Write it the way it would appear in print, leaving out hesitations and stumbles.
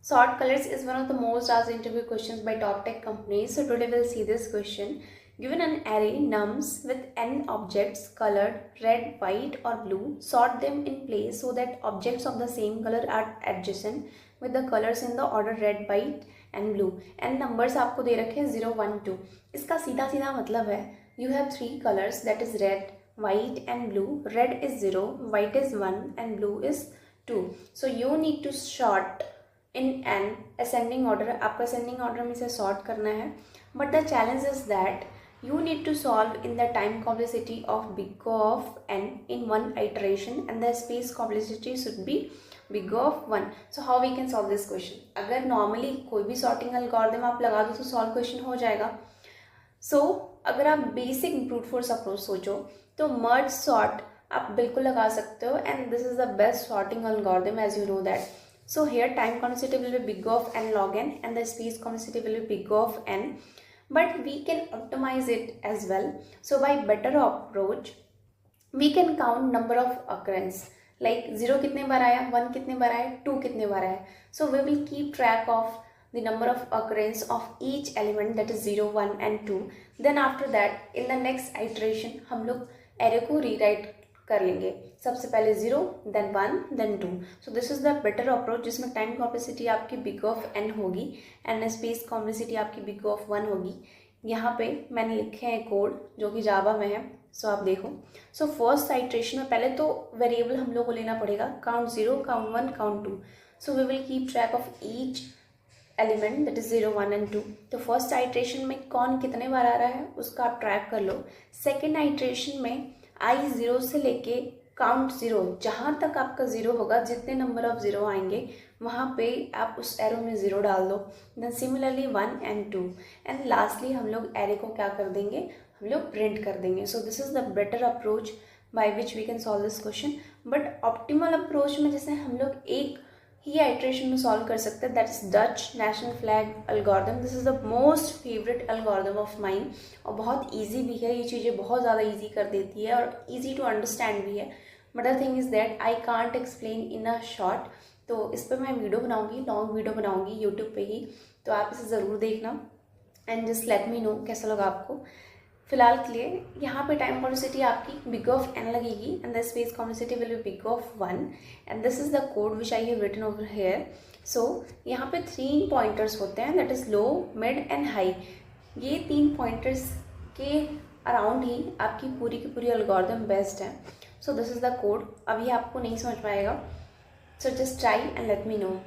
Sort colors is one of the most asked interview questions by top tech companies. So today we'll see this question. Given an array nums with n objects colored red, white or blue, sort them in place so that objects of the same color are adjacent with the colors in the order red, white and blue. n numbers आपको दे रखे हैं 0, 1, 2. इसका सीधा सीधा मतलब है you have 3 colors, that is red, white and blue. Red is 0, white is 1 and blue is 2. So you need to sort in an ascending order. आपको ascending order में से sort करना है. But the challenge is that you need to solve in the time complexity of big O of n in one iteration and the space complexity should be big O of 1. So how we can solve this question? अगर normally कोई भी sorting algorithm आप लगा दो तो solve question हो जाएगा. So अगर आप basic brute force approach सोचो तो merge sort आप बिल्कुल लगा सकते हो and this is the best sorting algorithm as you know that. So here time complexity will be big O of n log n and the space complexity will be big O of n. But we can optimize it as well. So by better approach, we can count number of occurrence. Like 0 कितने बार आया, 1 कितने बार आया, 2 कितने बार आया. So we will keep track of the number of occurrence of each element, that is 0, 1 and 2. Then after that, in the next iteration, हम लोग array को rewrite कर लेंगे. सबसे पहले 0, then 1, then 2. So this is the better approach जिसमें time complexity आपकी big O of n होगी and space complexity आपकी big O of 1 होगी. यहाँ पे मैंने लिखे हैं कोड जो कि जावा में है. सो आप देखो. सो फर्स्ट आइट्रेशन में पहले तो वेरिएबल हम लोग को लेना पड़ेगा. Count 0, count 1, count 2. So we will keep track of each element, that is 0, 1 and 2. तो फर्स्ट आइट्रेशन में कौन कितने बार आ रहा है उसका आप ट्रैक कर लो. सेकेंड आइट्रेशन में i 0 से लेके काउंट 0, जहाँ तक आपका 0 होगा, जितने नंबर ऑफ 0 आएंगे वहाँ पे आप उस एरो में 0 डाल दो. Then similarly 1 and 2 and lastly हम लोग एरे को क्या कर देंगे, हम लोग प्रिंट कर देंगे. So this is the better approach by which we can solve this question. But optimal approach में जैसे हम लोग एक ही आइट्रेशन में सॉल्व कर सकते हैं, that is Dutch national flag algorithm. This is the most favourite algorithm of mine और बहुत ईजी भी है. ये चीज़ें बहुत ज़्यादा ईजी कर देती है और ईजी टू अंडरस्टैंड भी है. But the thing is that I can't explain in a short. तो इस पर मैं वीडियो बनाऊंगी, लॉन्ग वीडियो बनाऊंगी यूट्यूब पे ही, तो आप इसे ज़रूर देखना and just let me know कैसा लगा आपको. फिलहाल के लिए यहाँ पे टाइम कॉम्प्लेक्सिटी आपकी बिग ऑफ n लगेगी and the space complexity will be big of 1 and this is the code which I have written over here. So यहाँ पे 3 पॉइंटर्स होते हैं, that is low, mid and high. ये 3 pointers के around ही आपकी पूरी की पूरी एल्गोरिथम बेस्ड है. सो दिस इज द कोड. अभी आपको नहीं समझ पाएगा, so just try and let me no.